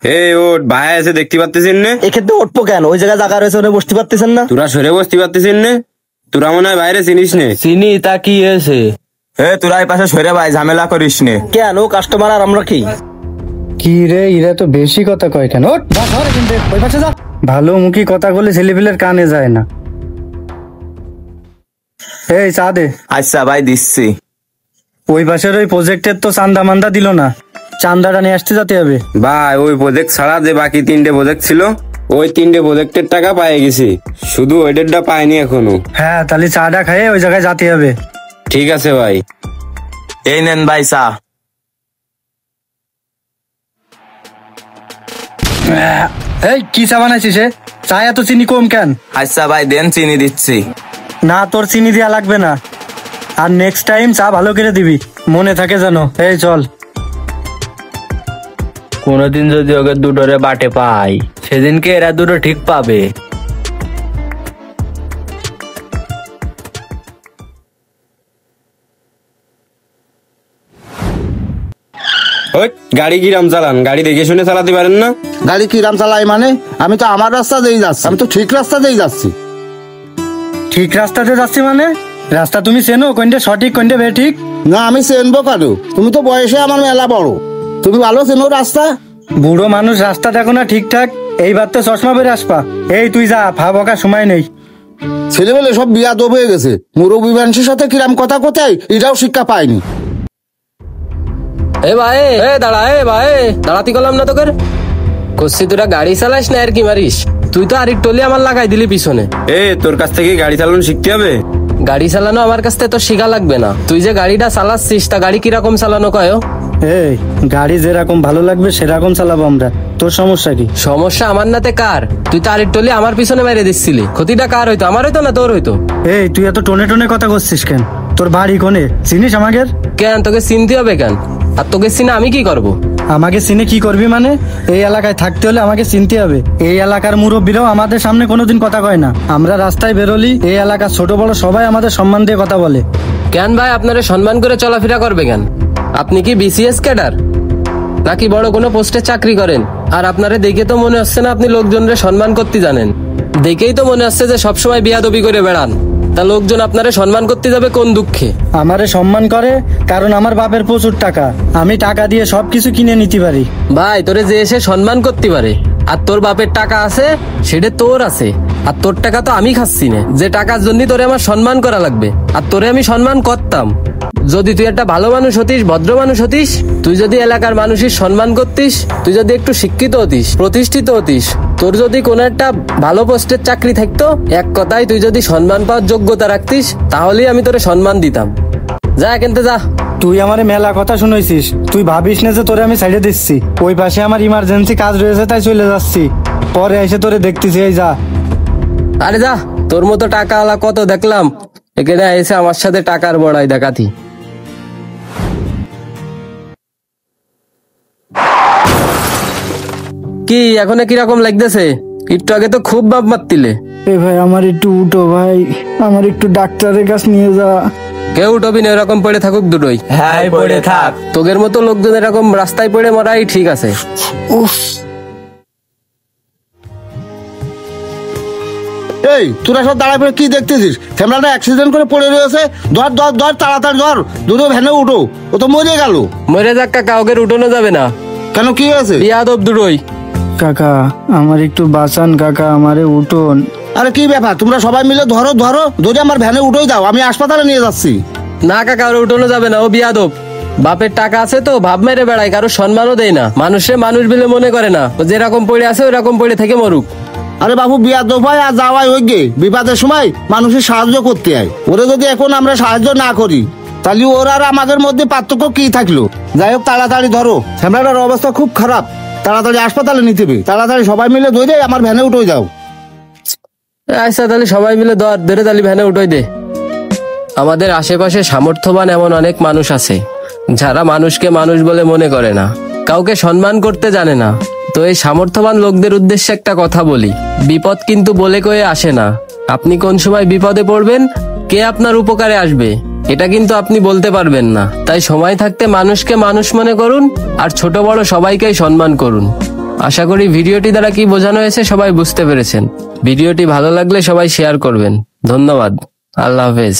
হে ওট ভাই আছে দেখতে পাচ্ছিস না? এক্ষেত্রে উঠবো কেন? ওই জায়গায় জায়গা রয়েছে, ওরা বসতে পারতেছেন না? তোরা সরে বসতে পাচ্ছিস না? তোরা মনে হয় বাইরে চিনিস নে। চিনি, তা কি হয়েছে? হে তোরা এই পাশে সরে ভাই, ঝামেলা করিস নে। কেন কাস্টমার আর আমরা কি? কি রে, এরা তো বেশি কথা কয় কেন? ওঠ, যা সর এখান থেকে, ওই পাশে যা। ভালো মুখী কথা বলে ছেলেপিলের কানে যায় না। এই চা দে। আচ্ছা ভাই দিচ্ছি। ওই পাশের ওই প্রজেক্টের তো চান্দা মান্দা দিল না, চান্দাটা নিয়ে আসতে যেতে হবে। ভাই ওই প্রজেক্ট ছাড়া যে বাকি 3টে প্রজেক্ট ছিল, ওই 3টে প্রজেক্টের টাকা পেয়ে গেছি, শুধু ওইটারটা পাইনি এখনো। হ্যাঁ, তাহলে চাটা খাইয়ে ওই জায়গায় যেতে হবে। ঠিক আছে ভাই। এই নেন ভাই চা। এই কি চা বানাইছিস? চা এত চিনি কম কেন? আচ্ছা ভাই দেন, চিনি দিচ্ছি। না, তোর চিনি দেওয়া লাগবে না, আর নেক্সট টাইম চা ভালো করে দিবি, মনে থাকে জানো। এই চল। কোনদিন যদি ওকে দুটোরে বাটে পাই, সেদিনকে এরা দুটো ঠিক পাবে। ওই গাড়ি কিরাম চালান, গাড়ি দেখে শুনে চালাতে পারেন না? গাড়ি কিরাম চালাই মানে? আমি তো আমার রাস্তা দিয়ে যাচ্ছি, আমি তো ঠিক রাস্তা দিয়ে যাচ্ছি। ঠিক রাস্তাতে যাচ্ছি মানে? রাস্তা তুমি চেনো, কোনটা সঠিক কোনটা বেঠিক? না আমি চেনবো কেন? তুমি তো বয়সে আমার মেলা বড়, তুমি ভালো চেনো রাস্তা। বুড়ো মানুষ রাস্তা দেখো না ঠিকঠাক, এইবার তো চশমা বেরে আসবা। এই তুই যা, ফা বকার সময় নেই। ছেলেবেলে সব বিয়া দব হয়ে গেছে, মুরব্বী মানুষের সাথে কিরাম কথা কোথায় এটাও শিক্ষা পায়নি। এ ভাই, এ দাঁড়া, এ ভাই দাঁড়াতি করলাম না তোকে। কচ্ছি তোরা গাড়ি চালাস না আর কি মারিস? তুই তো আরেক টলি আমার লাগাই দিলি পিছনে। এ তোর কাছ থেকে গাড়ি চালানো শিখতে হবে। গাড়ি চালানো আমার কাছ থেকে তো শিখা লাগবে না। তুই যে গাড়িটা চালাচ্ছিস, তা গাড়ি কিরকম চালানো কয়? এই গাড়ি যেরকম ভালো লাগবে সেরকম চালাবো আমরা, তোর সমস্যা কি? সমস্যা আমার নাতে কার? তুই তো আরেক টলি আমার পিছনে মেরে দিচ্ছিলি, ক্ষতিটা কার হইতো? আমার হইতো না তোর হইতো? এই তুই এত টোনে টোনে কথা করছিস কেন? তোর বাড়ি কোনে, চিনিস আমাকে? কেন তোকে চিনতে হবে কেন? আর তোকে চিনে আমি কি করব? আমাকে চিনে কি করবি মানে? এই এলাকায় থাকতে হলে আমাকে চিনতে হবে। এই এলাকার মুরব্বীরাও আমাদের সামনে কোনোদিন কথা কয় না। আমরা রাস্তায় বেরোলি এই এলাকার ছোট বড় সবাই আমাদের সম্মান দিয়ে কথা বলে। কেন ভাই, আপনারা সম্মান করে চলাফেরা করবে কেন? আপনি কি বিসিএস ক্যাডার নাকি বড় কোনো পোস্টে চাকরি করেন? আর আপনারে দেখে তো মনে হচ্ছে না আপনি লোকজনরে সম্মান করতে জানেন। দেখেই তো মনে হচ্ছে যে সবসময় বিয়াদবি করে বেড়ান। তা লোকজন আপনারে সম্মান করতে যাবে কোন দুঃখে? আমারে সম্মান করে কারণ আমার বাপের প্রচুর টাকা, আমি টাকা দিয়ে সবকিছু কিনে নিতে পারি। ভাই তোরে যে এসে সম্মান করতে পারে, আর তোর বাপের টাকা আছে সেটা তোর আছে, আর তোর টাকা তো আমি খাচ্ছি না, যে টাকার জন্য তোরে আমার সম্মান করা লাগবে। আর তোরে আমি সম্মান করতাম যদি তুই একটা ভালো মানুষ হতিস, ভদ্র মানুষ হতিস, তুই যদি এলাকার মানুষের সম্মান করতিস, তুই যদি একটু শিক্ষিত হতিস, প্রতিষ্ঠিত হতিস, তোর যদি কোনো একটা ভালো পোস্টের চাকরি থাকতো, এক কথায় তুই যদি সম্মান পাওয়ার যোগ্যতা রাখতিস, তাহলেই আমি তোরে সম্মান দিতাম। যা কিনতে যা। তুই আমারে মেলা কথা শুনেছিস, তুই ভাবিস না যে তোরে আমি সাইডে দিচ্ছি। ওই পাশে আমার ইমার্জেন্সি কাজ রয়েছে তাই চলে যাচ্ছি, পরে এসে তোরে দেখতেছি। এই যা। আরে যা, তোর মতো টাকা আলা কত দেখলাম, এখানে এসে আমার সাথে টাকার বড়াই দেখাতি। কি এখন কিরকম লাগতেছে? একটু আগে তো খুব বাপ মারতিলে। এ ভাই আমার একটু উঠো ভাই, আমার একটু ডাক্তারের কাছে নিয়ে যা। কেউ উঠবি না, এরকম পড়ে থাকুক দুটোই। হ্যাঁ পড়ে থাক। তোদের মতো লোকজন এরকম রাস্তায় পড়ে মরাই ঠিক আছে। উফ, এই তোরা সব দাঁড়ায় পড়ে কি দেখতেছিস? ফ্যামিলিটা অ্যাক্সিডেন্ট করে পড়ে রয়েছে, ধর ধর ধর তাড়াতাড়ি ধর, দুটো ভ্যানে উঠো, ও তো মরে গেল। মরে যাক কাকা, ওকে উঠোনো যাবে না। কেন, কি হয়েছে? বিয়াদব দুটোই। কাকা আমার একটু বাঁচান, কাকা আমারে উঠোন। আরে কি ব্যাপার, তোমরা সবাই মিলে ধরো ধরো, ধরে আমার ভ্যানে উঠোই দাও, আমি হাসপাতালে নিয়ে যাচ্ছি। না কাকা, ওর উঠোনো যাবে না, ও বিয়াদব। বাপের টাকা আছে তো ভাব মেরে বেড়ায়, কারো সম্মানও দেয় না, মানুষে মানুষ বলে মনে করে না। ও যেরকম পড়ে আছে ওরকম পড়ে থেকে মরুক। আরে বাবু, বিয়া দোফায় আর যাওয়াই ওই গে, বিপদের সময় মানুষের সাহায্য করতে হয়। ওরা যদি এখন আমরা সাহায্য না করি, তাহলে ওরা আর আমাদের মধ্যে পার্থক্য কি থাকলো? যাই হোক তাড়াতাড়ি ধরো, ফ্যামিলিটার অবস্থা খুব খারাপ, তাড়াতাড়ি হাসপাতালে নিতে হবে, তাড়াতাড়ি সবাই মিলে ধরে আমার ভ্যানে উঠে যাও। আচ্ছা তাহলে সবাই মিলে ধরে তাহলে ভ্যানে উঠোই দে। আমাদের আশেপাশে সামর্থ্যবান এমন অনেক মানুষ আছে যারা মানুষকে মানুষ বলে মনে করে না, কাউকে সম্মান করতে জানে না। তো এই সামর্থ্যবান লোকদের উদ্দেশ্যে একটা কথা বলি, বিপদ কিন্তু বলে কয়ে আসে না। আপনি কোন সময় বিপদে পড়বেন, কে আপনার উপকারে আসবে, এটা কিন্তু আপনি বলতে পারবেন না। তাই সময় থাকতে মানুষকে মানুষ মনে করুন, আর ছোট বড় সবাইকেই সম্মান করুন। আশা করি ভিডিওটি দ্বারা কি বোঝানো হয়েছে সবাই বুঝতে পেরেছেন। ভিডিওটি ভালো লাগলে সবাই শেয়ার করবেন। ধন্যবাদ। আল্লাহ হাফেজ।